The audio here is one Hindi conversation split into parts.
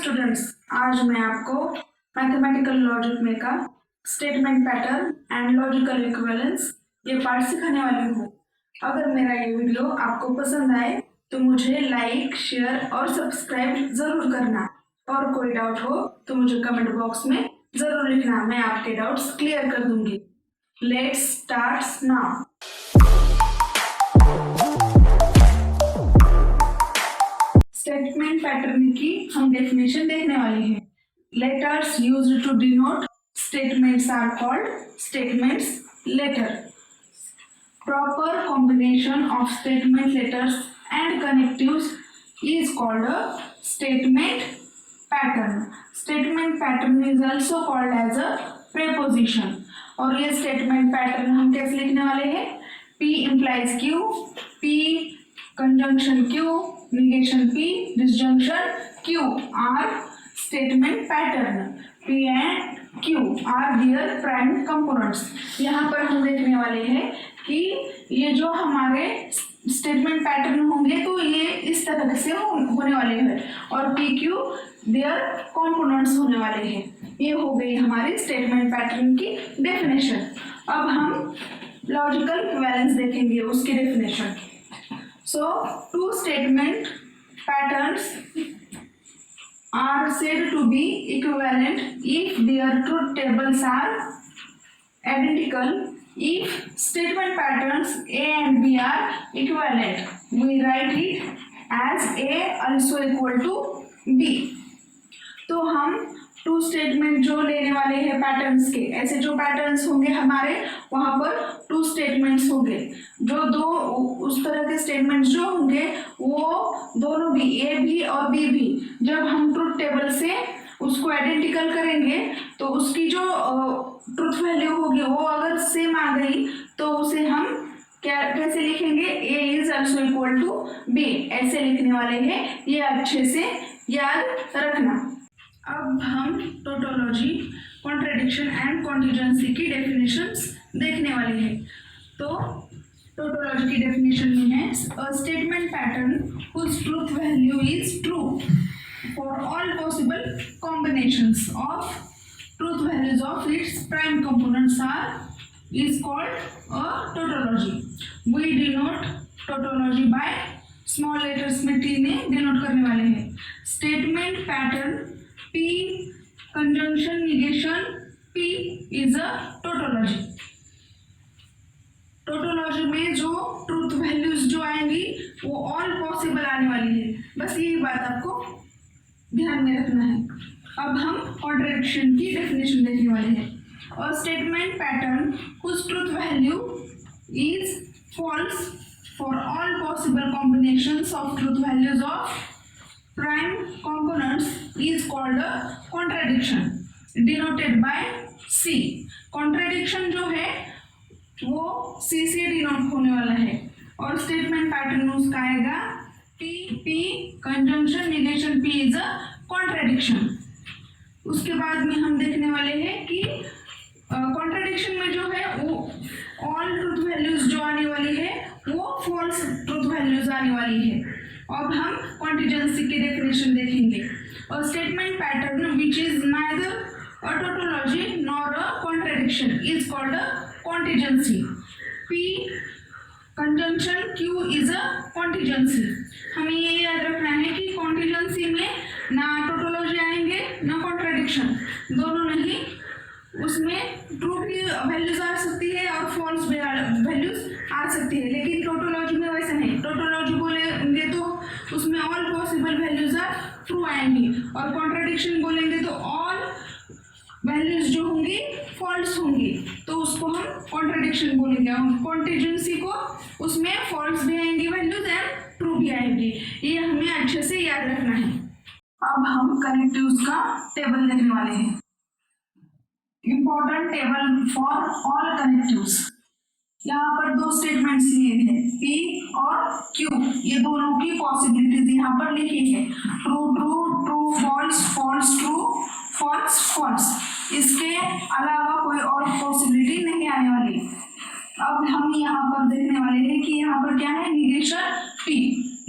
स्टूडेंट्स, आज मैं आपको मैथमेटिकल लॉजिक में का statement pattern and logical equivalence ये पार्ट सिखाने वाली हूँ। अगर मेरा ये वीडियो आपको पसंद आए तो मुझे लाइक, शेयर और सब्सक्राइब जरूर करना, और कोई डाउट हो तो मुझे कमेंट बॉक्स में जरूर लिखना, मैं आपके डाउट्स क्लियर कर दूंगी। Let's start now. Statement pattern की हम डेफिनेशन देखने वाले हैं। Letters used to denote statements are called statements letter. Proper combination of statement letters and connectives is called a statement pattern. Statement pattern is also called as a preposition. और ये statement pattern हम कैसे लिखने वाले हैं? P implies Q, P conjunction Q, negation P, disjunction Q are statement pattern. P and Q are their prime components. यहाँ पर हम देखने वाले हैं कि ये जो हमारे स्टेटमेंट पैटर्न होंगे तो ये इस तरह से होने वाले हैं, और पी क्यू देयर कॉम्पोनेंट्स होने वाले हैं। ये हो गई हमारी स्टेटमेंट पैटर्न की डेफिनेशन। अब हम लॉजिकल इक्विवेलेंस देखेंगे, उसकी definition. So two statement patterns are said to be equivalent if their truth tables are identical. If statement patterns A and B are equivalent, we write it as A also equal to B. तो हम टू स्टेटमेंट जो लेने वाले हैं पैटर्न्स के, ऐसे जो पैटर्न्स होंगे हमारे वहां पर टू स्टेटमेंट्स होंगे। जो दो उस तरह के स्टेटमेंट्स जो होंगे वो दोनों भी A भी और B भी, जब हम ट्रुथ टेबल से उसको आइडेंटिकल करेंगे तो उसकी जो ट्रुथ वैल्यू होगी वो अगर सेम आ गई तो उसे हम कैसे लिखेंगे? A is also equal to B, ऐसे लिखने वाले हैं। ये अच्छे से याद रखना। अब हम टोटोलॉजी, कॉन्ट्रडिक्शन एंड कॉन्टिजेंसी की डेफिनेशंस देखने वाले हैं। तो टोटोलॉजी की डेफिनेशन में है a statement pattern whose truth value is true for all possible combinations of truth values of its prime components is called a tautology. We denote tautology by small letters में T में denote करने वाले हैं। Statement pattern P conjunction negation P is a tautology. Tautology में जो ट्रूथ वैल्यूज जो आएंगी वो ऑल पॉसिबल आने वाली है, बस यही बात आपको ध्यान में रखना है। अब हम कॉन्ट्रडिक्शन की डेफिनेशन देखने वाले हैं। A statement pattern whose truth value is false for all possible combinations of truth values of prime components is called a contradiction denoted by C. Contradiction जो है वो सी से डिनोट होने वाला है, और स्टेटमेंट पैटर्न उसका आएगा P conjunction negation P is a contradiction. उसके बाद में हम देखने वाले हैं कि कॉन्ट्रडिक्शन में जो है वो ऑल ट्रुथ वैल्यूज जो आने वाली है वो फॉल्स ट्रुथ वैल्यूज आने वाली है। अब हम कॉन्टिजेंसी की डेफिनेशन देखेंगे। अ statement pattern which is neither a tautology nor a contradiction is called a contingency. P conjunction Q is a contingency. हमें ये याद रखना है कि कॉन्टिजेंसी में ना टोटोलॉजी आएंगे ना कॉन्ट्रडिक्शन, दोनों नहीं, उसमें ट्रू की वैल्यूज आ सकती है और फॉल्स वैल्यूज आ सकती है, लेकिन टोटोलॉजी में वैसा नहीं। टोटोलॉजी बोलेंगे तो उसमें all possible values are true आएंगी, और कॉन्ट्रडिक्शन बोलेंगे तो ऑल वैल्यूज जो होंगी फॉल्स होंगी, तो उसको हम कॉन्ट्रडिक्शन बोलेंगे। हम कॉन्टिजेंसी को उसमें फॉल्स भी आएंगी वैल्यूज एंड ट्रू भी आएंगी, ये हमें अच्छे से याद रखना है। अब हम कनेक्टिव्स का टेबल देखने वाले हैं। Important table for all connectives. यहाँ पर दो स्टेटमेंट्स लिए हैं P और Q, ये दोनों की पॉसिबिलिटीज यहाँ पर लिखी है। True true, true false, false true, false false. इसके अलावा कोई और पॉसिबिलिटी नहीं आने वाली। अब हम यहाँ पर देखने वाले हैं कि यहाँ पर क्या है? Negation P।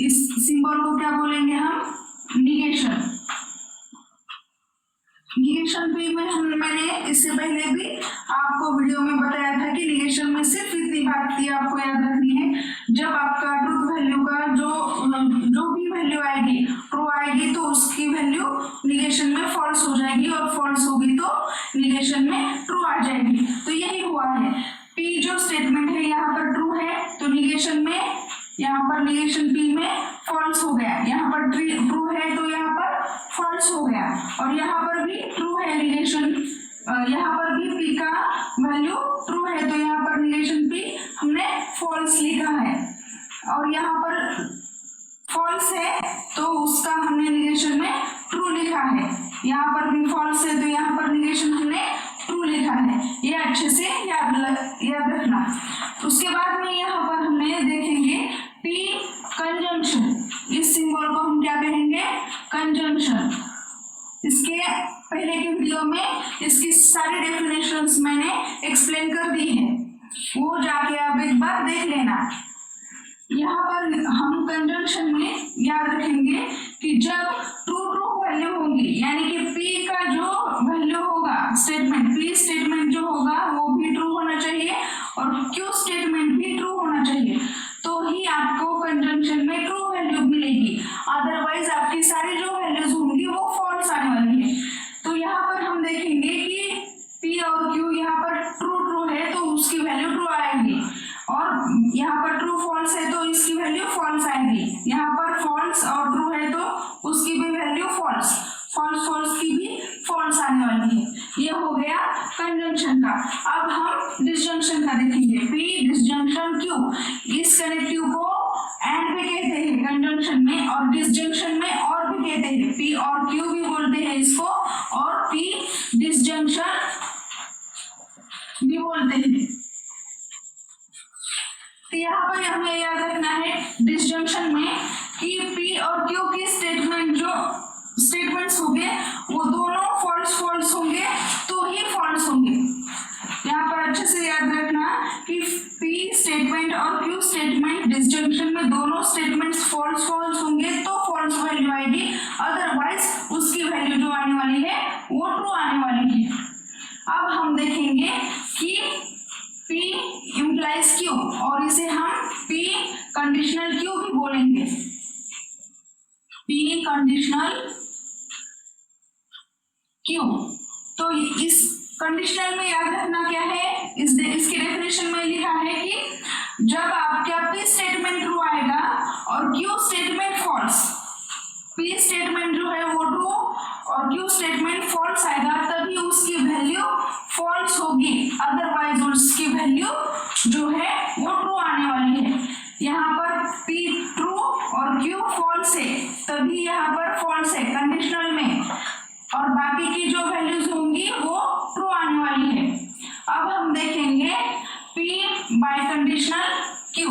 इस सिंबल को क्या बोलेंगे हम? निगेशन। निगेशन पी में मैंने इससे पहले भी आपको वीडियो में बताया था कि निगेशन में सिर्फ इतनी बात थी आपको याद रखनी है, जब आपका ट्रूथ वैल्यू का जो भी वैल्यू आएगी ट्रू आएगी तो उसकी वैल्यू निगेशन में फॉल्स हो जाएगी, और फॉल्स होगी तो निगेशन में ट्रू आ जाएगी। तो यही हुआ है, पी जो स्टेटमेंट है यहाँ पर ट्रू है तो निगेशन में, यहाँ पर निगेशन पी में फॉल्स हो गया, यहाँ पर ट्रू है तो यहाँ पर फॉल्स हो गया, और यहाँ पर भी ट्रू है निगेशन, यहाँ पर भी पी का वैल्यू ट्रू है तो यहाँ पर निगेशन पी हमने फॉल्स लिखा है, और यहाँ पर फॉल्स है तो उसका हमने निगेशन में ट्रू लिखा है, यहाँ पर भी फॉल्स है तो यहाँ पर निगेशन हमने ट्रू लिखा है। ये अच्छे से याद रखना। उसके बाद में यहाँ पर हमने देखेंगे पी कंजंक्शन, इस सिंबल को हम क्या कहेंगे, कंजंक्शन। इसके पहले की वीडियो में इसकी सारी डेफिनेशंस मैंने एक्सप्लेन कर दी है, वो जाके आप एक बार देख लेना। यहाँ पर हम कंजंक्शन में याद रखेंगे कि जब ट्रू वैल्यू होगी, यानी कि पी का जो वैल्यू होगा स्टेटमेंट, पी स्टेटमेंट जो होगा वो भी ट्रू होना चाहिए और क्यू स्टेटमेंट भी ट्रू होना चाहिए, तो ही आपको कंजंक्शन में ट्रू वैल्यू मिलेगी, अदरवाइज आपकी सारी जो वैल्यूज होंगी वो फॉल्स आने वाली है। तो यहाँ पर हम देखेंगे कि पी और क्यू यहाँ पर ट्रू है तो उसकी वैल्यू ट्रू आएगी, और यहाँ पर ट्रू फॉल्स है तो इसकी वैल्यू फॉल्स आएगी, यहाँ पर फॉल्स और ट्रू है तो उसकी भी वैल्यू फॉल्स, फॉल्स की भी फॉल्स आने वाली है। ये हो गया कंजंक्शन का। अब हम डिसजंक्शन का देखेंगे, पी डिसजंक्शन क्यू, इस कनेक्टिव को एंड भी कहते हैं कंजंक्शन में, और डिसजंक्शन में और भी कहते हैं, पी और क्यू भी बोलते हैं इसको, और पी डिसजंक्शन भी बोलते हैं। तो यहाँ पर हमें याद रखना है डिसजंक्शन में कि पी और क्यू की स्टेटमेंट जो स्टेटमेंट्स होंगे वो दोनों फॉल्स होंगे तो ही फॉल्स होंगे। यहाँ पर अच्छे से याद रखना कि पी स्टेटमेंट और क्यू स्टेटमेंट डिसजंक्शन में दोनों स्टेटमेंट्स फॉल्स होंगे तो फॉल्स वैल्यू आएगी, अदरवाइज उसकी वैल्यू जो आने वाली है वो ट्रू आने वाली है। अब हम देखेंगे कि P implies Q, और इसे हम P कंडीशनल Q भी बोलेंगे, P कंडीशनल Q। तो इस कंडीशनल में याद रखना क्या है, इसकी डेफिनेशन में लिखा है कि जब आपका P स्टेटमेंट ट्रू आएगा और Q statement false, P statement जो है वो ट्रू और Q स्टेटमेंट फॉल्स आएगा तभी उसकी वैल्यू फॉल्स होगी, अदरवाइज उसकी वैल्यू जो है वो ट्रू आने वाली है। यहाँ पर P ट्रू और Q फॉल्स है तभी यहाँ पर फॉल्स है कंडीशनल में, और बाकी की जो वैल्यूज होंगी वो ट्रू आने वाली है। अब हम देखेंगे P बाय कंडीशनल Q।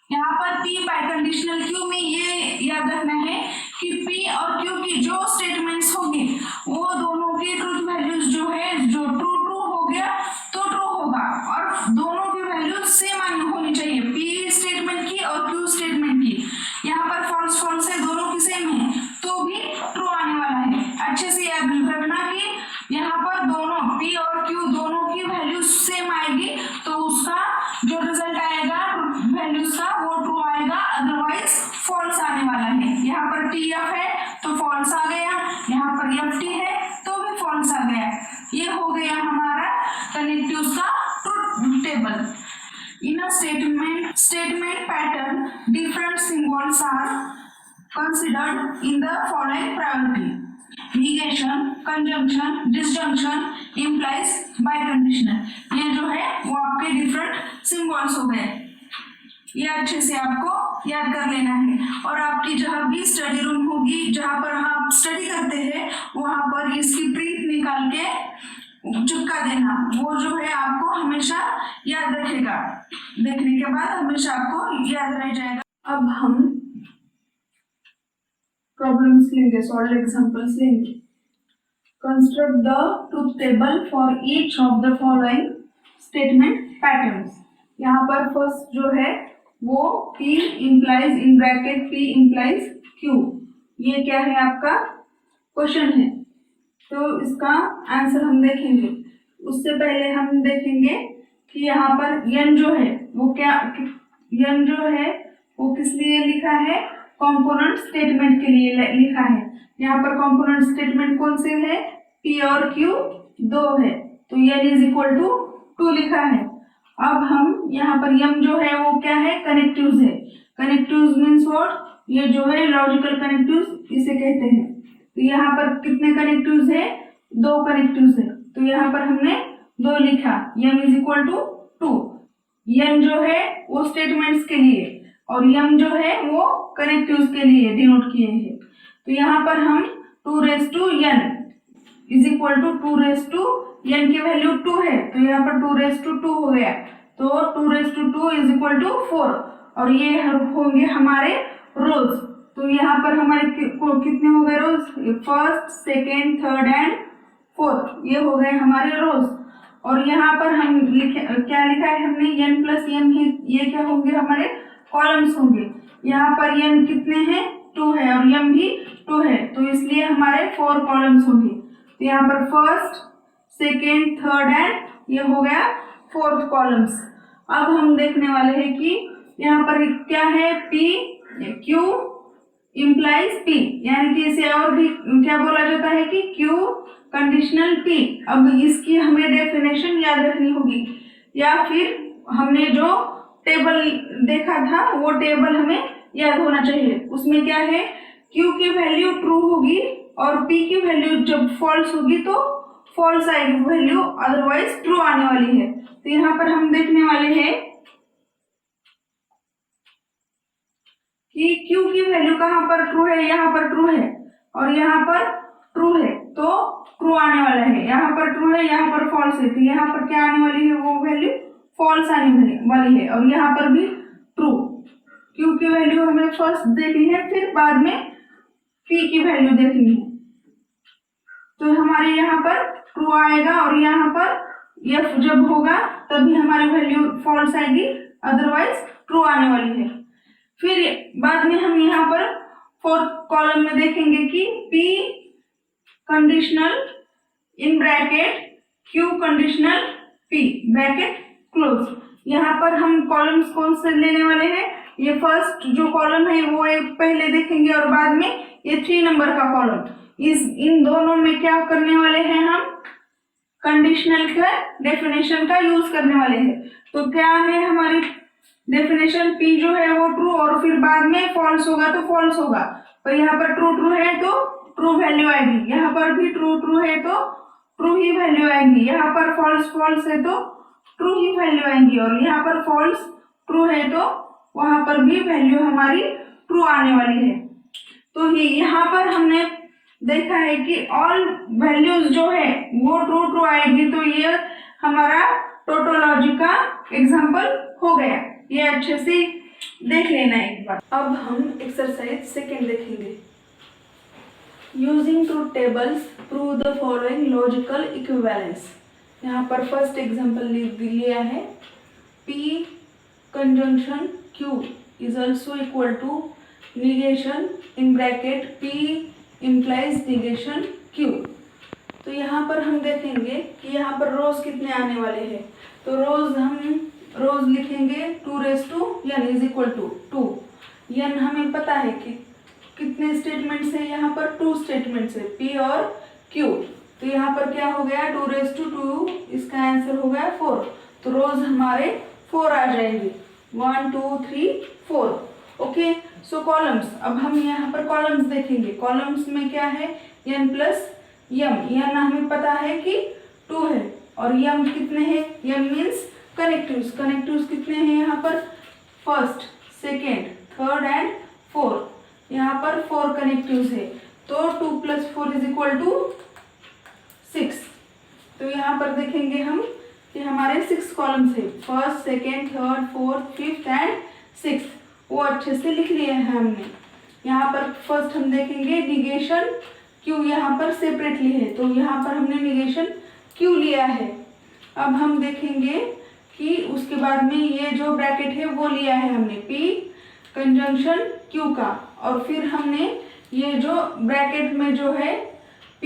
यहाँ पर P बाय कंडीशनल Q में ये याद रखना है कि P और Q की जो स्टेटमेंट्स होंगे वो दोनों की ट्रूथ वैल्यूज जो है, जो ट्रू हो गया तो ट्रू होगा, और दोनों की वैल्यूज सेम होनी चाहिए, P स्टेटमेंट की और Q स्टेटमेंट की। यहाँ पर फॉल्स है, दोनों की सेम है तो भी ट्रू आने वाला है। अच्छे से याद रखना कि यहाँ पर दोनों P और Q दोनों की वैल्यूज सेम आएगी तो उसका जो रिजल्ट आएगा वैल्यूज का वो ट्रू आएगा, अदरवाइज फॉल्स आने वाला है। यहाँ पर TF है तो फॉल्स आ गया, यहाँ पर FT है तो भी फॉल्स आ गया। ये हो गया हमारा कनेक्टिव्स का truth table. In a statement pattern different symbols are considered in the following priority: negation, conjunction, disjunction, implies, biconditional। ये जो है वो आपके डिफरेंट सिंबल्स हो गए, ये अच्छे से आपको याद कर लेना है। और आपकी जहाँ भी स्टडी रूम होगी, जहाँ पर आप स्टडी करते हैं, वहां पर इसकी प्रिंट निकाल के चिपका देना, वो जो है आपको हमेशा याद रखेगा, देखने के बाद हमेशा आपको याद रह जाएगा। अब हम प्रॉब्लम्स लेंगे, सॉल्व एग्जांपल्स लेंगे। Construct the truth table for each of the following statement patterns. यहाँ पर फर्स्ट जो है वो P इम्प्लाइज इन ब्रैकेट P इम्प्लाइज Q। ये क्या है आपका क्वेश्चन है, तो इसका आंसर हम देखेंगे। उससे पहले हम देखेंगे कि यहाँ पर n जो है वो क्या, n जो है वो किस लिए लिखा है, कंपोनेंट स्टेटमेंट के लिए लिखा है। यहाँ पर कंपोनेंट स्टेटमेंट कौन से है, P और Q दो है, तो n इज इक्वल टू 2 लिखा है। अब हम यहाँ पर m जो है वो क्या है, कनेक्टिव्स है। कनेक्टिव्स मीन्स व्हाट, ये जो है लॉजिकल कनेक्टिव्स इसे कहते हैं। तो यहाँ पर कितने कनेक्टिव्स है, 2 कनेक्टिव्स है, तो यहाँ पर हमने 2 लिखा, m is equal to 2। n जो है वो स्टेटमेंट्स के लिए और m जो है वो कनेक्टिव्स के लिए डिनोट किए हैं। तो यहाँ पर हम 2 raise to n is equal to 2 raise to n की वैल्यू 2 है, तो यहाँ पर 2 रेज टू 2 हो गया, तो 2 raise to 2 is equal to 4 और ये होंगे हमारे रोज। तो यहाँ पर हमारे कितने हो गए rows, first, second, third and fourth, ये हो गए हमारे रोज। और यहाँ पर हम क्या लिखा है हमने, n प्लस m है, ये क्या होंगे हमारे कॉलम्स होंगे। यहाँ पर n कितने हैं, 2 है और m भी 2 है, तो इसलिए हमारे 4 कॉलम्स होंगे। तो यहाँ पर फर्स्ट, सेकेंड, थर्ड एंड ये हो गया 4th कॉलम्स। अब हम देखने वाले हैं कि यहाँ पर क्या है, P Q इम्प्लाइज P, यानी कि इसे और भी क्या बोला जाता है कि Q कंडीशनल P। अब इसकी हमें डेफिनेशन याद रखनी होगी, या फिर हमने जो टेबल देखा था वो टेबल हमें याद होना चाहिए। उसमें क्या है, Q की वैल्यू ट्रू होगी और P की वैल्यू जब फॉल्स होगी तो फॉल्स आएगी वैल्यू, अदरवाइज ट्रू आने वाली है। तो यहाँ पर हम देखने वाले हैं कि Q की वैल्यू कहाँ पर ट्रू है, यहाँ पर ट्रू है और यहाँ पर ट्रू है, तो ट्रू आने वाला है। यहाँ पर ट्रू है, यहाँ पर फॉल्स है, तो यहाँ पर क्या आने वाली है, वो वैल्यू फॉल्स आने वाली है। और यहाँ पर भी ट्रू, Q की वैल्यू हमें फर्स्ट देखनी है, फिर बाद में P की वैल्यू देखनी है। तो हमारे यहाँ पर ट्रू आएगा और यहाँ पर F जब होगा तभी हमारी वैल्यू फॉल्स आएगी, अदरवाइज ट्रू आने वाली है। फिर बाद में हम यहाँ पर 4th कॉलम में देखेंगे कि P conditional in bracket Q conditional P bracket close. यहाँ पर हम कॉलम्स कौन से लेने वाले हैं, ये फर्स्ट जो कॉलम है वो एक पहले देखेंगे और बाद में ये 3 नंबर का कॉलम। इन दोनों में क्या करने वाले हैं, हम कंडीशनल का डेफिनेशन का यूज करने वाले हैं। तो क्या है हमारी डेफिनेशन, P जो है वो ट्रू और फिर बाद में फॉल्स होगा तो फॉल्स होगा, पर यहाँ पर ट्रू ट्रू है तो ट्रू वैल्यू आएगी, यहाँ पर भी ट्रू ट्रू है तो ट्रू ही वैल्यू आएगी, यहाँ पर फॉल्स फॉल्स है तो ट्रू ही वैल्यू आएंगी और यहाँ पर फॉल्स ट्रू है तो वहां पर भी वैल्यू हमारी ट्रू आने वाली है। तो यहाँ पर हमने देखा है कि ऑल वैल्यूज जो है वो ट्रू ट्रू आएगी, तो ये हमारा टोटोलॉजी का एग्जाम्पल हो गया। ये अच्छे से देख लेना एक बार। अब हम एक्सरसाइज सेकेंड देखेंगे। Using truth tables prove the following logical equivalence. यहाँ पर फर्स्ट एग्जाम्पल लिया है, P conjunction Q is also equal to negation in bracket P implies negation Q। तो यहाँ पर हम देखेंगे कि यहाँ पर रोज कितने आने वाले हैं, तो रोज लिखेंगे 2 raise to n is equal to 2। n हमें पता है कि कितने स्टेटमेंट्स है, यहाँ पर 2 स्टेटमेंट्स है, P और Q। तो यहाँ पर क्या हो गया, 2 रेज टू 2, इसका आंसर हो गया 4। तो रोज हमारे 4 आ जाएंगे, 1 2 3 4। ओके, सो कॉलम्स, अब हम यहाँ पर कॉलम्स देखेंगे। कॉलम्स में क्या है, n प्लस m। n हमें पता है कि 2 है और m कितने हैं, m मीन्स कनेक्टिव्स। कनेक्टिव्स कितने हैं यहाँ पर, first, second, third and fourth. यहाँ पर 4 कनेक्टिव्स है, तो 2 + 4 इज इक्वल टू 6। तो यहाँ पर देखेंगे हम कि हमारे 6 कॉलम्स है, first, second, third, fourth, fifth and 6th। वो अच्छे से लिख लिए हैं हमने। यहाँ पर फर्स्ट हम देखेंगे निगेशन Q, यहाँ पर सेपरेटली है, तो यहाँ पर हमने निगेशन Q लिया है। अब हम देखेंगे कि उसके बाद में ये जो ब्रैकेट है वो लिया है हमने P कंजंक्शन Q का, और फिर हमने ये जो ब्रैकेट में जो है P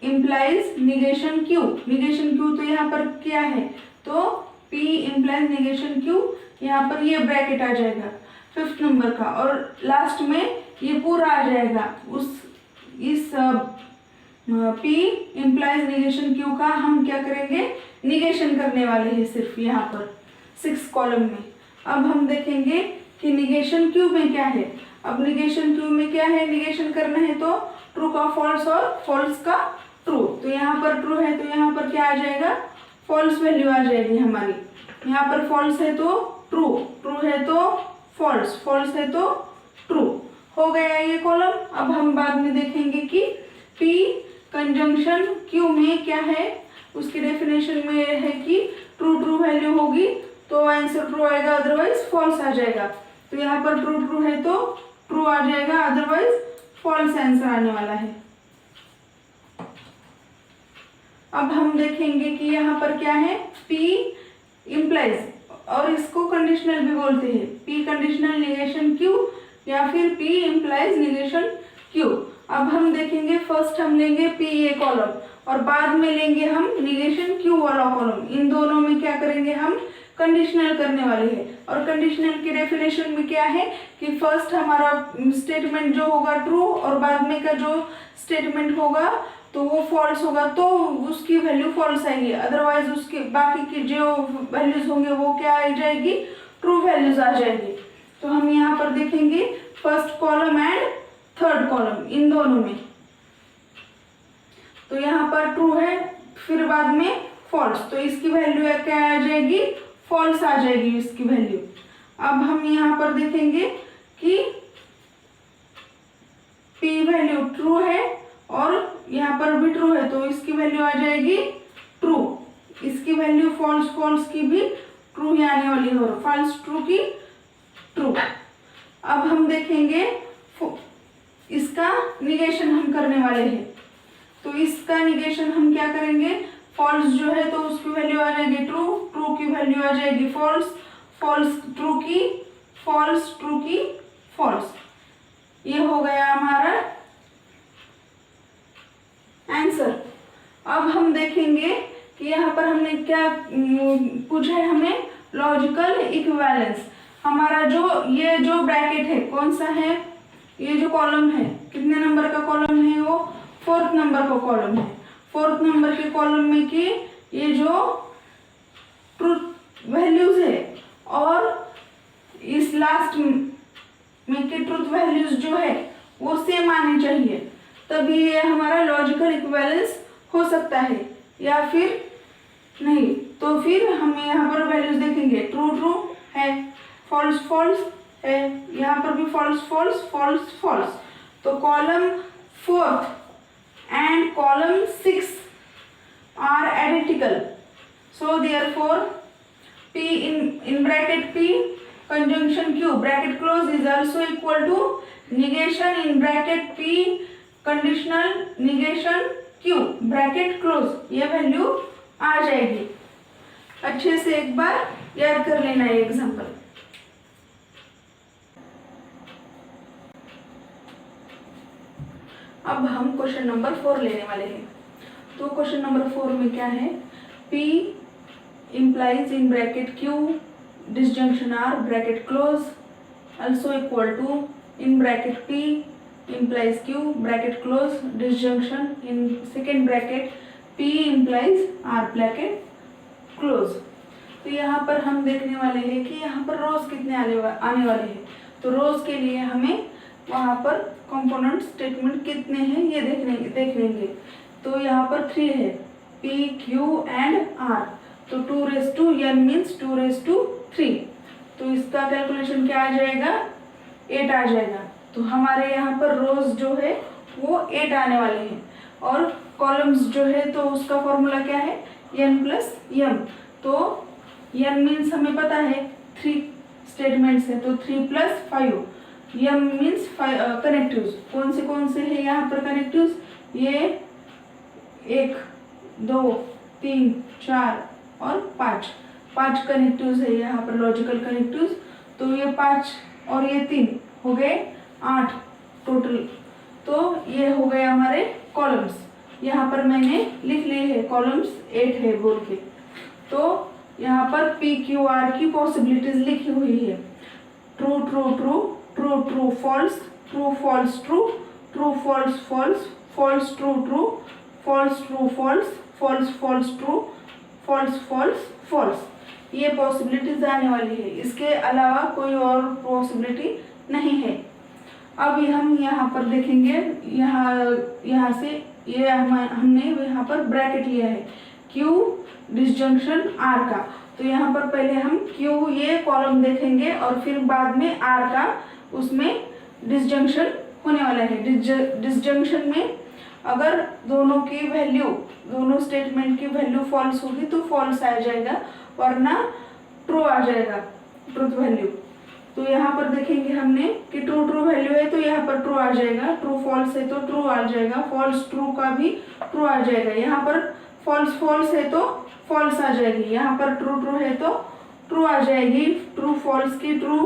implies negation Q, negation Q तो यहाँ पर क्या है, तो P इम्प्लाइज निगेशन Q, यहाँ पर ये ब्रैकेट आ जाएगा 5th नंबर का, और लास्ट में ये पूरा आ जाएगा इस P इम्प्लाइज निगेशन Q का हम क्या करेंगे, निगेशन करने वाले हैं सिर्फ यहाँ पर 6 कॉलम में। अब हम देखेंगे कि निगेशन Q में क्या है। अब निगेशन Q में क्या है, निगेशन करना है तो ट्रू का फॉल्स और फॉल्स का ट्रू, तो यहाँ पर ट्रू है तो यहाँ पर क्या आ जाएगा, फॉल्स वैल्यू आ जाएगी हमारी। यहाँ पर फॉल्स है तो ट्रू, ट्रू है तो फॉल्स, फॉल्स है तो ट्रू, हो गया ये कॉलम। अब हम बाद में देखेंगे कि P कंजंक्शन Q में क्या है, उसकी डेफिनेशन में है कि ट्रू ट्रू वैल्यू होगी तो आंसर ट्रू आएगा, अदरवाइज फॉल्स आ जाएगा। तो यहाँ पर ट्रू ट्रू है तो ट्रू आ जाएगा, अदरवाइज फॉल्स आंसर आने वाला है। अब हम देखेंगे कि यहाँ पर क्या है, P इम्प्लाइज, और इसको कंडीशनल भी बोलते हैं, P कंडीशनल निगेशन Q या फिर P इम्प्लाइज निगेशन Q। अब हम देखेंगे, फर्स्ट हम लेंगे P ये कॉलम और बाद में लेंगे हम निगेशन Q वाला कॉलम। इन दोनों में क्या करेंगे, हम कंडीशनल करने वाले हैं। और कंडीशनल की डेफिनेशन में क्या है कि फर्स्ट हमारा स्टेटमेंट जो होगा ट्रू और बाद में का जो स्टेटमेंट होगा तो वो फॉल्स होगा, तो उसकी वैल्यू फॉल्स आएगी, अदरवाइज उसके बाकी की जो वैल्यूज होंगे वो क्या आ जाएगी, ट्रू वैल्यूज आ जाएगी। तो हम यहाँ पर देखेंगे first column and third column in दोनों में, तो यहाँ पर ट्रू है फिर बाद में फॉल्स, तो इसकी वैल्यू क्या आ जाएगी, फॉल्स आ जाएगी इसकी वैल्यू। अब हम यहाँ पर देखेंगे कि P वैल्यू ट्रू है और यहाँ पर भी ट्रू है तो इसकी वैल्यू आ जाएगी ट्रू, इसकी वैल्यू फॉल्स, फॉल्स की भी ट्रू ही आने वाली है और फॉल्स ट्रू की ट्रू। अब हम देखेंगे इसका निगेशन हम करने वाले हैं, तो इसका निगेशन हम क्या करेंगे, फॉल्स जो है तो उसकी वैल्यू आ जाएगी ट्रू, ट्रू की वैल्यू आ जाएगी फॉल्स, फॉल्स ट्रू की फॉल्स, ट्रू की फॉल्स। ये हो गया हमारा आंसर। अब हम देखेंगे कि यहाँ पर हमने क्या पूछा है, हमें लॉजिकल इक्विवेलेंस। हमारा जो ये जो ब्रैकेट है कौन सा है, ये जो कॉलम है कितने नंबर का कॉलम है, वो 4th नंबर का कॉलम है। 4th नंबर के कॉलम में की ये जो ट्रूथ वैल्यूज है और इस लास्ट में के ट्रूथ वैल्यूज जो है वो सेम आनी चाहिए, तभी ये हमारा लॉजिकल इक्विवेलेंस हो सकता है, या फिर नहीं तो फिर हम यहाँ पर वैल्यूज देखेंगे, ट्रू ट्रू है, फॉल्स फॉल्स है, यहाँ पर भी फॉल्स फॉल्स फॉल्स फॉल्स। तो column 4th and column 6 are identical, so therefore P in bracket P conjunction Q bracket close is also equal to negation in bracket P conditional negation Q bracket close, ये वैल्यू आ जाएगी। अच्छे से एक बार याद कर लेना है एग्जाम्पल। अब हम क्वेश्चन नंबर 4 लेने वाले हैं। तो क्वेश्चन नंबर 4 में क्या है, P implies in bracket Q disjunction R bracket close also equal to in bracket P implies Q bracket close disjunction in second bracket P implies R bracket close। तो यहाँ पर हम देखने वाले हैं कि यहाँ पर रोज कितने आने वाले हैं। तो रोज के लिए हमें वहाँ पर कंपोनेंट स्टेटमेंट कितने हैं ये देख लेंगे। तो यहाँ पर 3 है, P Q एंड R, तो 2n मीन्स 2/3, तो इसका कैलकुलेशन क्या आ जाएगा, 8 आ जाएगा। तो हमारे यहाँ पर रोज जो है वो 8 आने वाले हैं, और कॉलम्स जो है तो उसका फॉर्मूला क्या है, n + m। तो n मीन्स हमें पता है 3 स्टेटमेंट्स है, तो 3 + 5, m मीन्स कनेक्टिव्स। कौन से है यहाँ पर कनेक्टिव्स, ये 1 2 3 4 और 5, 5 कनेक्टिव्स है यहाँ पर लॉजिकल कनेक्टिव्स, तो ये 5 और ये 3 हो गए 8 टोटल। तो ये हो गए हमारे कॉलम्स। यहाँ पर मैंने लिख लिए है कॉलम्स 8 है बोल के। तो यहाँ पर PQR की पॉसिबिलिटीज लिखी हुई है, true true true, true true false, true false true, true false false, false true true, false true false, false false true, false false false. ये पॉसिबिलिटीज आने वाली है, इसके अलावा कोई और पॉसिबिलिटी नहीं है। अब हम यहाँ पर देखेंगे, यहाँ से ये हमने यहाँ पर ब्रैकेट लिया है Q डिसजंक्शन R का। तो यहाँ पर पहले हम Q ये कॉलम देखेंगे और फिर बाद में R का उसमें डिसजंक्शन होने वाला है। डिसजंक्शन में अगर दोनों की वैल्यू, दोनों स्टेटमेंट की वैल्यू फॉल्स होगी तो फॉल्स आ जाएगा, वरना ट्रू आ जाएगा, ट्रूथ वैल्यू। तो यहाँ पर देखेंगे हमने कि ट्रू ट्रू वैल्यू है तो यहाँ पर ट्रू आ जाएगा, ट्रू फॉल्स है तो ट्रू आ जाएगा, फॉल्स ट्रू का भी ट्रू आ जाएगा। यहाँ पर फॉल्स फॉल्स है तो फॉल्स आ जाएगी, यहाँ पर ट्रू ट्रू है तो ट्रू आ जाएगी, ट्रू फॉल्स की ट्रू,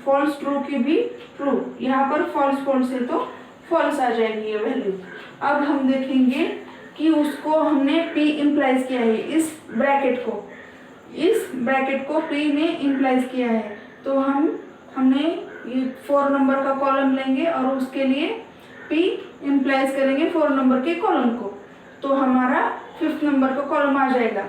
फॉल्स ट्रू की भी ट्रू, यहाँ पर फॉल्स फॉल्स है तो फॉल्स आ जाएगी ये वैल्यू। अब हम देखेंगे कि उसको हमने P इम्प्लाइज किया है, इस ब्रैकेट को P ने इम्प्लाइज किया है। तो हमने ये 4 नंबर का कॉलम लेंगे और उसके लिए P इम्प्लाइज करेंगे 4 नंबर के कॉलम को, तो हमारा 5th नंबर का कॉलम आ जाएगा।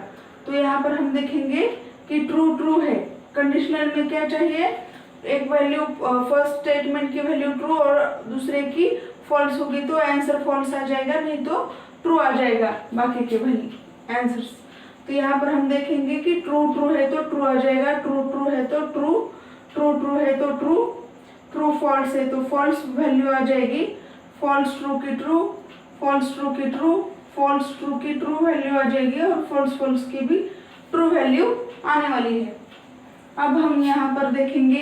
तो यहाँ पर हम देखेंगे कि ट्रू ट्रू है, कंडीशनल में क्या चाहिए, एक वैल्यू फर्स्ट स्टेटमेंट की वैल्यू ट्रू और दूसरे की फॉल्स होगी तो आंसर फॉल्स आ जाएगा, नहीं तो ट्रू आ जाएगा बाकी के वैल्यू आंसर्स। तो यहाँ पर हम देखेंगे कि ट्रू ट्रू है तो ट्रू आ जाएगा, ट्रू ट्रू है तो ट्रू, ट्रू ट्रू है तो ट्रू, ट्रू फॉल्स है तो फॉल्स वैल्यू आ जाएगी, फॉल्स ट्रू की ट्रू, फॉल्स ट्रू की ट्रू, फॉल्स ट्रू की ट्रू वैल्यू आ जाएगी और फॉल्स फॉल्स की भी ट्रू वैल्यू आने वाली है। अब हम यहाँ पर देखेंगे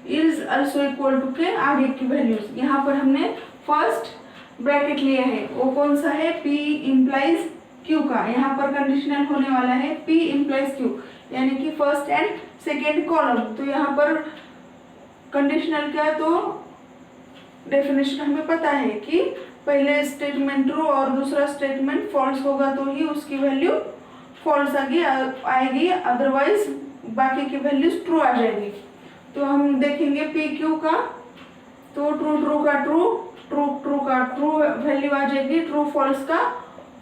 इज अल्सो इक्वल टू के आगे की वैल्यूज। यहाँ पर हमने फर्स्ट ब्रैकेट लिया है, वो कौन सा है, P इम्प्लाइज Q का। यहाँ पर कंडीशनल होने वाला है P इम्प्लाइज Q, यानी कि फर्स्ट एंड सेकेंड कॉलम। तो यहाँ पर कंडीशनल क्या, तो डेफिनेशन हमें पता है कि पहले स्टेटमेंट ट्रू और दूसरा स्टेटमेंट फॉल्स होगा तो ही उसकी वैल्यू फॉल्स आएगी, अदरवाइज बाकी की वैल्यूज ट्रू आ जाएगी। तो हम देखेंगे PQ का, तो ट्रू ट्रू का ट्रू, ट्रू ट्रू का ट्रू वैल्यू आ जाएगी, ट्रू फॉल्स का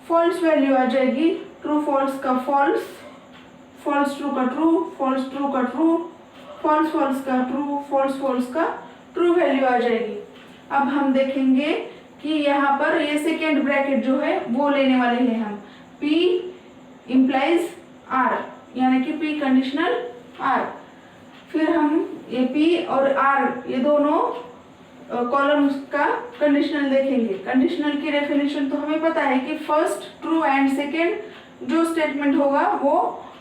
फॉल्स वैल्यू आ जाएगी, ट्रू फॉल्स का फॉल्स, फॉल्स ट्रू का ट्रू, फॉल्स ट्रू का ट्रू, फॉल्स फॉल्स का ट्रू, फॉल्स फॉल्स का ट्रू वैल्यू आ जाएगी। अब हम देखेंगे कि यहाँ पर ये सेकेंड ब्रैकेट जो है वो लेने वाले हैं हम, P इम्प्लाइज R, यानी कि P कंडीशनल R। फिर हम ये P और R ये दोनों कॉलम्स का कंडीशनल देखेंगे। कंडीशनल की डेफिनेशन तो हमें पता है कि फर्स्ट ट्रू एंड सेकेंड जो स्टेटमेंट होगा वो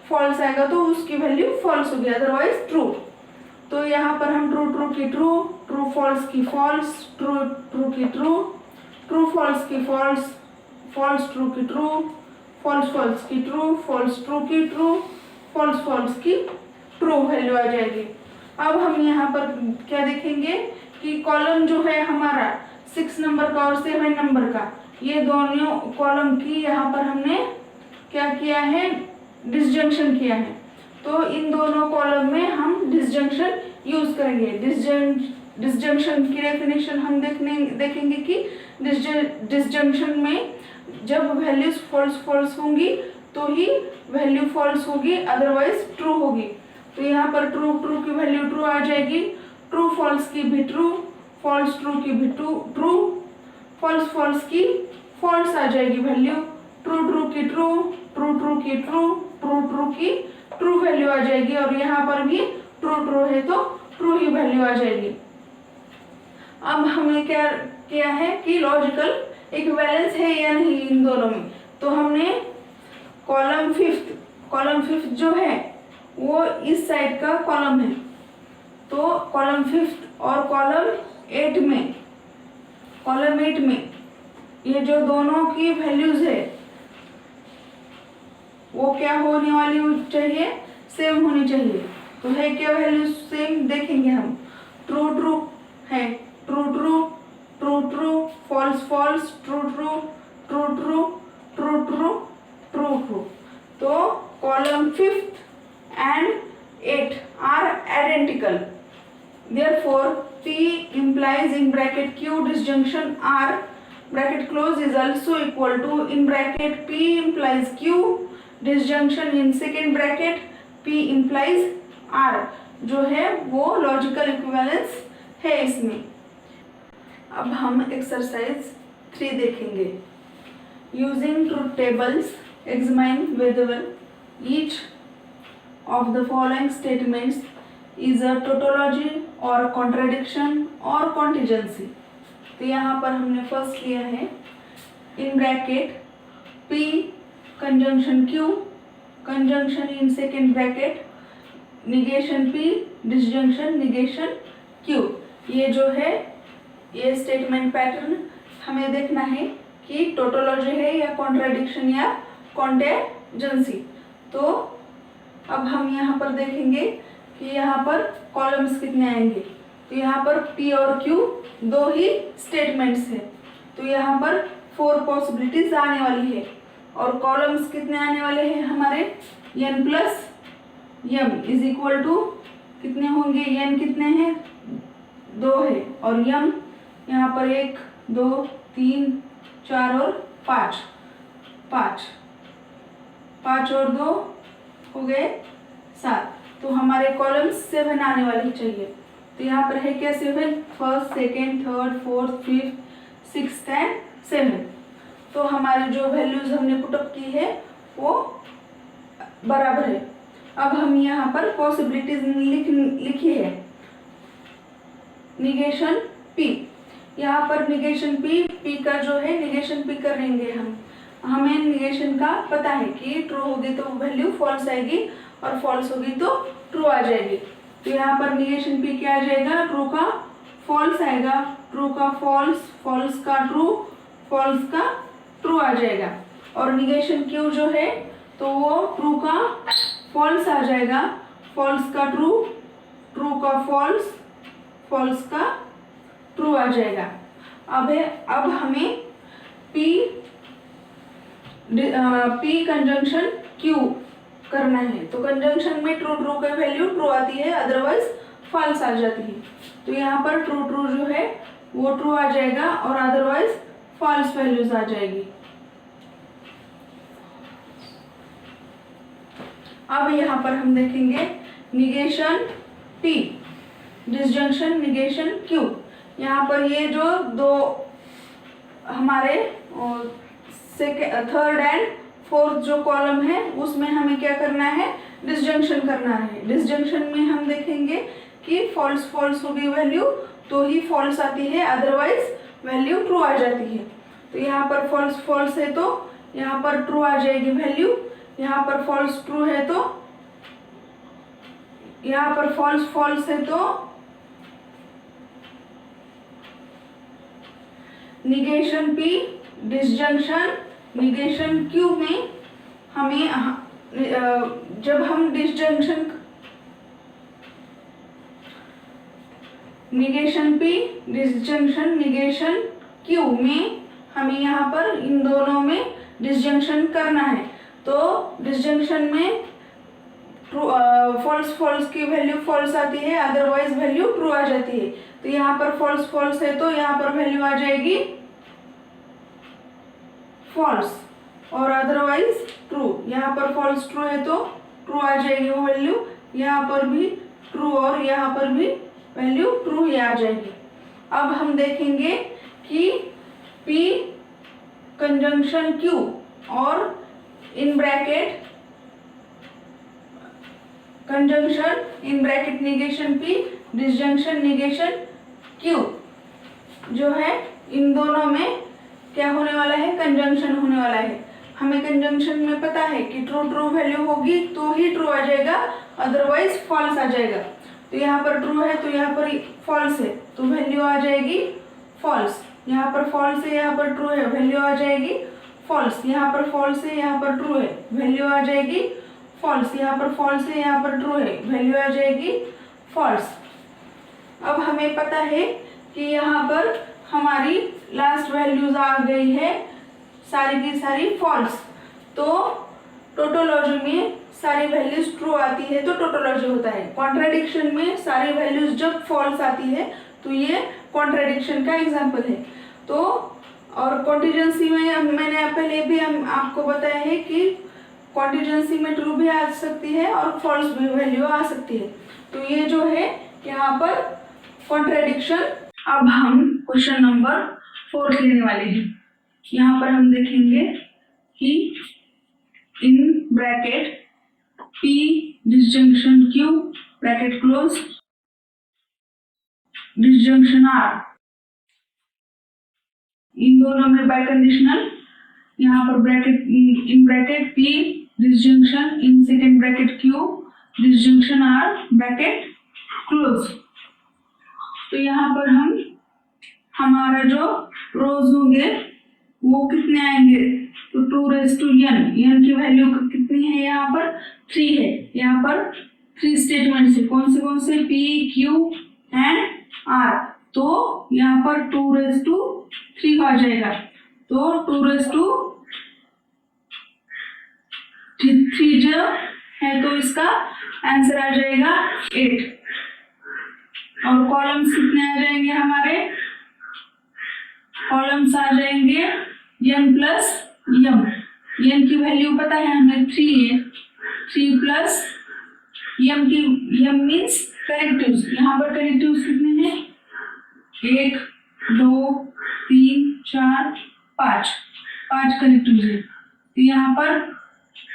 फॉल्स आएगा तो उसकी वैल्यू फॉल्स होगी, अदरवाइज ट्रू। तो यहाँ पर हम ट्रू ट्रू की ट्रू, ट्रू फॉल्स की फॉल्स, ट्रू ट्रू की ट्रू, ट्रू फॉल्स की फॉल्स, फॉल्स ट्रू की ट्रू, फॉल्स फॉल्स की ट्रू, फॉल्स ट्रू की ट्रू, फॉल्स फॉल्स की ट्रू वैल्यू आ जाएगी। अब हम यहाँ पर क्या देखेंगे कि कॉलम जो है हमारा 6 नंबर का और 7 नंबर का, ये दोनों कॉलम की यहाँ पर हमने क्या किया है, डिसजंक्शन किया है। तो इन दोनों कॉलम में हम डिसजंक्शन यूज करेंगे। डिसजंक्शन की डेफिनेशन हम देखेंगे कि डिसजंक्शन में जब वैल्यूज फॉल्स फॉल्स होंगी तो ही वैल्यू फॉल्स होगी, अदरवाइज ट्रू होगी। तो यहाँ पर ट्रू ट्रू की वैल्यू ट्रू आ जाएगी, ट्रू फॉल्स की भी ट्रू, फॉल्स ट्रू की भी ट्रू, फॉल्स फॉल्स की फॉल्स आ जाएगी वैल्यू, ट्रू ट्रू की ट्रू, ट्रू ट्रू की ट्रू, ट्रू ट्रू की ट्रू वैल्यू आ जाएगी और यहाँ पर भी ट्रू ट्रू है तो ट्रू ही वैल्यू आ जाएगी। अब हमने क्या किया है कि लॉजिकल इक्विवेलेंस है या नहीं इन दोनों में। तो हमने कॉलम फिफ्थ जो है वो इस साइड का कॉलम है, तो कॉलम 5 और कॉलम 8 में ये जो दोनों की वैल्यूज है वो क्या होने वाली चाहिए, सेम होनी चाहिए। तो है क्या वैल्यू सेम, देखेंगे हम। ट्रू ट्रू है, true true, true true, false false, true true, true true, true true, true true. तो column 5th and 8 are identical. Therefore, P implies in bracket Q disjunction R bracket close is also equal to in bracket P implies Q disjunction in second bracket P implies R, जो है वो लॉजिकल इक्विवेलेंस है इसमें। अब हम एक्सरसाइज 3 देखेंगे। Using truth tables examine whether each of the following statements is a tautology or contradiction or contingency। तो यहाँ पर हमने फर्स्ट लिया है इन bracket P conjunction Q conjunction in second bracket negation P disjunction negation Q। ये जो है ये स्टेटमेंट पैटर्न हमें देखना है कि टोटोलॉजी है या कॉन्ट्राडिक्शन या कॉन्टेजेंसी। तो अब हम यहाँ पर देखेंगे कि यहाँ पर कॉलम्स कितने आएंगे। तो यहाँ पर P और Q दो ही स्टेटमेंट्स हैं, तो यहाँ पर 4 पॉसिबिलिटीज आने वाली है। और कॉलम्स कितने आने वाले हैं हमारे, n plus m is equal to कितने होंगे, n कितने हैं 2 है, और m यहाँ पर 1 2 3 4 और 5 और 2 हो गए 7। तो हमारे कॉलम्स 7 आने वाली चाहिए। तो यहाँ पर है क्या 7, first second third fourth fifth 6th and 7th। तो हमारी जो वैल्यूज हमने पुटअप की है वो बराबर है। अब हम यहाँ पर पॉसिबिलिटीज लिखी है। निगेशन P, यहाँ पर निगेशन P का जो है निगेशन P करेंगे हम। हमें निगेशन का पता है कि ट्रू होगी तो वैल्यू फॉल्स आएगी और फॉल्स होगी तो ट्रू आ जाएगी। तो यहाँ पर निगेशन P क्या आ जाएगा, ट्रू का फॉल्स आएगा, ट्रू का फॉल्स, फॉल्स का ट्रू, फॉल्स का ट्रू आ जाएगा। और निगेशन Q जो है तो वो ट्रू का फॉल्स आ जाएगा, फॉल्स का ट्रू, ट्रू का फॉल्स, फॉल्स का ट्रू आ जाएगा। अब हमें P कंजंक्शन Q करना है। तो कंजंक्शन में ट्रू ट्रू का वैल्यू ट्रू आती है, अदरवाइज फॉल्स आ जाती है। तो यहाँ पर ट्रू ट्रू जो है वो ट्रू आ जाएगा और अदरवाइज फॉल्स वैल्यूज आ जाएगी। अब यहाँ पर हम देखेंगे negation P disjunction negation Q। यहाँ पर ये जो दो हमारे थर्ड एंड फोर्थ जो कॉलम है उसमें हमें क्या करना है, डिसजंक्शन करना है। डिसजंक्शन में हम देखेंगे कि फॉल्स फॉल्स होगी वैल्यू तो ही फॉल्स आती है, अदरवाइज वैल्यू ट्रू आ जाती है। तो यहाँ पर फॉल्स फॉल्स है तो यहाँ पर ट्रू आ जाएगी वैल्यू, यहाँ पर फॉल्स ट्रू है तो यहाँ पर फॉल्स फॉल्स है तो negation P disjunction negation Q में हमें जब हम disjunction negation P disjunction negation Q में हमें यहाँ पर इन दोनों में डिसजंक्शन करना है। तो डिसजंक्शन में फॉल्स फॉल्स की वैल्यू फॉल्स आती है, अदरवाइज वैल्यू ट्रू आ जाती है। तो यहाँ पर फॉल्स फॉल्स है तो यहाँ पर वैल्यू आ जाएगी फॉल्स और अदरवाइज ट्रू। यहाँ पर फॉल्स ट्रू है तो ट्रू आ जाएगी वो वैल्यू, यहाँ पर भी ट्रू और यहाँ पर भी वैल्यू ट्रू ही आ जाएगी। अब हम देखेंगे कि P कंजंक्शन Q और in bracket conjunction in bracket negation P disjunction negation Q जो है इन दोनों में क्या होने वाला है, कंजंक्शन होने वाला है। हमें कंजंक्शन में पता है कि ट्रू ट्रू वैल्यू होगी तो ही ट्रू आ जाएगा, अदरवाइज फॉल्स आ जाएगा। तो यहाँ पर ट्रू है तो यहाँ पर फॉल्स है तो वैल्यू आ जाएगी फॉल्स। यहाँ पर फॉल्स है यहाँ पर ट्रू है वैल्यू आ जाएगी फॉल्स। यहाँ पर फॉल्स है यहाँ पर ट्रू है वैल्यू आ जाएगी फॉल्स, यहाँ पर फॉल्स है, यहाँ पर ट्रू है, वैल्यू आ जाएगी फॉल्स। अब हमें पता है कि यहाँ पर हमारी लास्ट वैल्यूज आ गई है सारी की सारी फॉल्स, तो टोटोलॉजी में सारी वैल्यूज ट्रू आती है तो टोटोलॉजी होता है। कॉन्ट्राडिक्शन में सारी वैल्यूज जब फॉल्स आती है तो ये कॉन्ट्राडिक्शन का एग्जाम्पल है। तो और कॉन्टिजेंसी में मैंने पहले भी आपको बताया है कि कॉन्टिजेंसी में ट्रू भी आ सकती है और फॉल्स भी वैल्यू आ सकती है। तो ये जो है यहाँ पर कॉन्ट्राडिक्शन। अब हम क्वेश्चन नंबर 4 लेने वाले हैं। यहाँ पर हम देखेंगे कि इन bracket P disjunction Q bracket close disjunction R, इन दोनों में बाय कंडीशनल, यहाँ पर bracket in bracket P disjunction in second bracket Q disjunction R bracket close. तो यहाँ पर हम हमारा जो रोज होंगे वो कितने आएंगे, तो 2n, n की वैल्यू कितनी है, यहाँ पर 3 है। यहाँ पर 3 स्टेटमेंट है, कौन से P Q एंड R, तो यहाँ पर 2^3 आ जाएगा। तो 2^3 जो है तो इसका आंसर आ जाएगा 8। और कॉलम्स कितने आ जाएंगे, हमारे कॉलम्स आ जाएंगे n प्लस m। n की वैल्यू पता है हमें 3 है, 3 प्लस m की, m मीन्स करेक्टिव्स। यहाँ पर करेक्टिव्स कितने हैं, 1 2 3 4 5 करेक्टिव्स है। तो यहाँ पर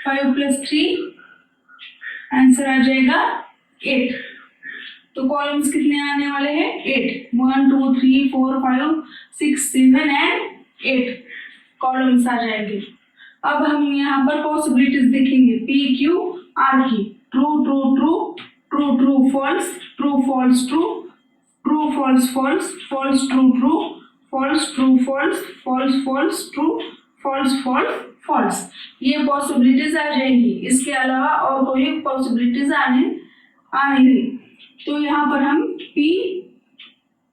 5 प्लस 3 आंसर आ जाएगा 8। तो कॉलम्स कितने आने वाले हैं, 8, 1 2 3 4 5 6 7 एंड 8 कॉलम्स आ जाएंगे। अब हम यहाँ पर पॉसिबिलिटीज देखेंगे P Q R की, true true true, true true false, true false true, true false false, false true true, false true false, false false true, false false false, ये पॉसिबिलिटीज आ जाएंगी। इसके अलावा और कोई पॉसिबिलिटीज आने नहीं। तो यहाँ पर हम P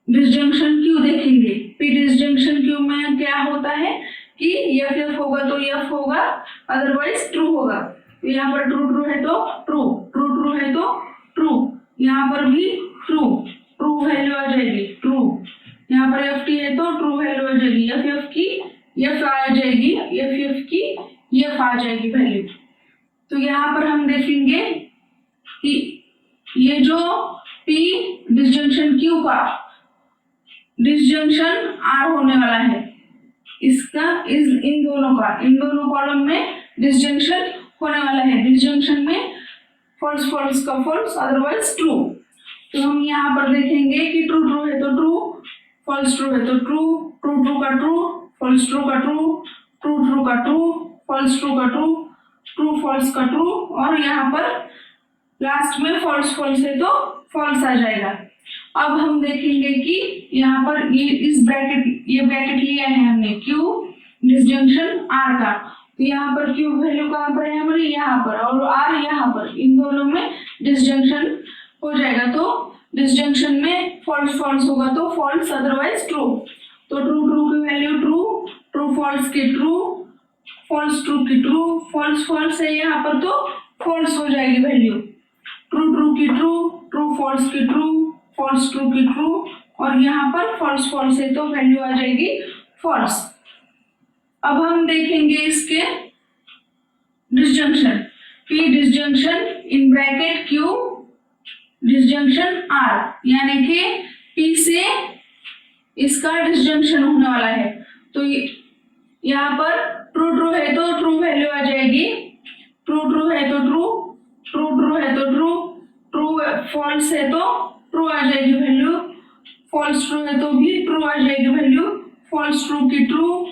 डिसजंक्शन Q देखेंगे। P डिसजंक्शन Q में क्या होता है कि F होगा तो F होगा, अदरवाइज ट्रू होगा। तो यहाँ पर ट्रू ट्रू है तो ट्रू, ट्रू ट्रू है तो ट्रू, यहाँ पर भी ट्रू, ट्रू वैल्यू आ जाएगी ट्रू। यहाँ पर FT है तो ट्रू वैल्यू आ जाएगी, FF की F आ जाएगी, FF की F आ जाएगी वैल्यू। तो यहाँ पर हम देखेंगे कि ये जो P डिसजंक्शन Q का डिसजंक्शन R होने वाला है, इसका इन दोनों कॉलम में डिसजंक्शन होने वाला है। डिसजंक्शन में फॉल्स फॉल्स का फॉल्स, अदरवाइज ट्रू। तो हम यहाँ पर देखेंगे कि ट्रू ट्रू है तो ट्रू, फॉल्स ट्रू है तो ट्रू, ट्रू ट्रू का ट्रू, फॉल्स ट्रू का ट्रू, ट्रू ट्रू का ट्रू, फॉल्स ट्रू का ट्रू, ट्रू फॉल्स का ट्रू, और यहाँ पर लास्ट में फॉल्स फॉल्स है तो फॉल्स आ जाएगा। अब हम देखेंगे कि यहाँ पर ये ब्रैकेट लिया है हमने Q डिसजंक्शन R का, तो यहाँ पर Q वैल्यू कहाँ पर है हमारी, यहाँ पर, और R यहाँ पर, इन दोनों में डिसजंक्शन हो जाएगा। तो डिसजंक्शन में फॉल्स फॉल्स होगा तो फॉल्स, अदरवाइज ट्रू। तो ट्रू ट्रू की वैल्यू ट्रू, ट्रू फॉल्स की ट्रू, फॉल्स ट्रू की ट्रू, फॉल्स फॉल्स है यहाँ पर तो फॉल्स हो जाएगी वैल्यू। ट्रू ट्रू की ट्रू, ट्रू फॉल्स की ट्रू, फॉल्स ट्रू की ट्रू, और यहाँ पर फॉल्स फॉल्स है तो वैल्यू आ जाएगी फॉल्स। अब हम देखेंगे इसके disjunction, P disjunction in bracket Q disjunction R, यानी कि P से इसका डिसजंक्शन होने वाला है। तो यहाँ पर ट्रू ट्रू है तो ट्रू वैल्यू आ जाएगी, ट्रू ट्रू है तो ट्रू, ट्रू ट्रू है तो ट्रू, ट्रू फॉल्स है तो ट्रू आ जाएगी वैल्यू, फॉल्स ट्रू है तो भी ट्रू आ जाएगी वैल्यू, फॉल्स ट्रू की ट्रू,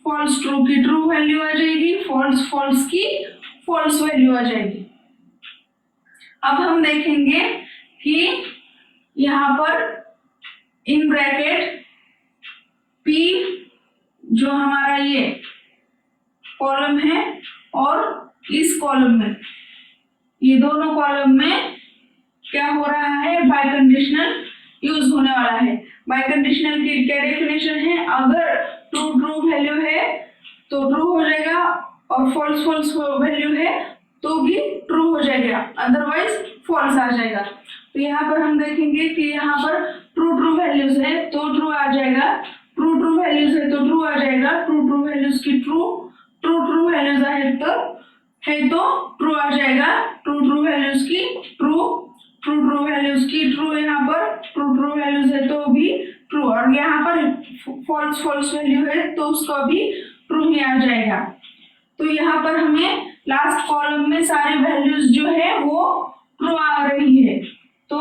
फॉल्स ट्रू की ट्रू वैल्यू आ जाएगी, फॉल्स फॉल्स की फॉल्स वैल्यू आ जाएगी। अब हम देखेंगे कि यहाँ पर इन ब्रैकेट P जो हमारा ये कॉलम है और इस कॉलम में ये दोनों कॉलम में क्या हो रहा है, बाय कंडीशनल यूज होने वाला है। बाय कंडीशनल की क्या डेफिनेशन है, अगर ट्रू ट्रू वैल्यू है तो ट्रू हो जाएगा और फॉल्स फॉल्स वैल्यू है तो भी ट्रू हो जाएगा, अदरवाइज फॉल्स आ जाएगा। तो यहाँ पर हम देखेंगे कि यहाँ पर ट्रू ट्रू वैल्यूज है तो ट्रू आ जाएगा, ट्रू ट्रू वैल्यूज है तो ट्रू आ जाएगा, ट्रू ट्रू वैल्यूज की ट्रू, ट्रू ट्रू वैल्यूज है तो ट्रू आ जाएगा, ट्रू ट्रू वैल्यूज की ट्रू, ट्रू ट्रू वैल्यूज की ट्रू, यहाँ पर ट्रू ट्रू वैल्यूज है तो भी ट्रू, और यहाँ पर फॉल्स फॉल्स वैल्यू है तो उसका भी ट्रू ही आ जाएगा। तो यहाँ पर हमें लास्ट कॉलम में सारी वैल्यूज जो है वो ट्रू आ रही है, तो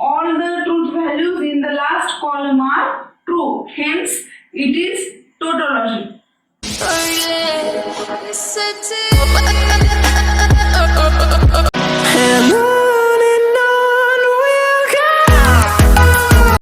all the truth values in the last column are true, hence it is tautology.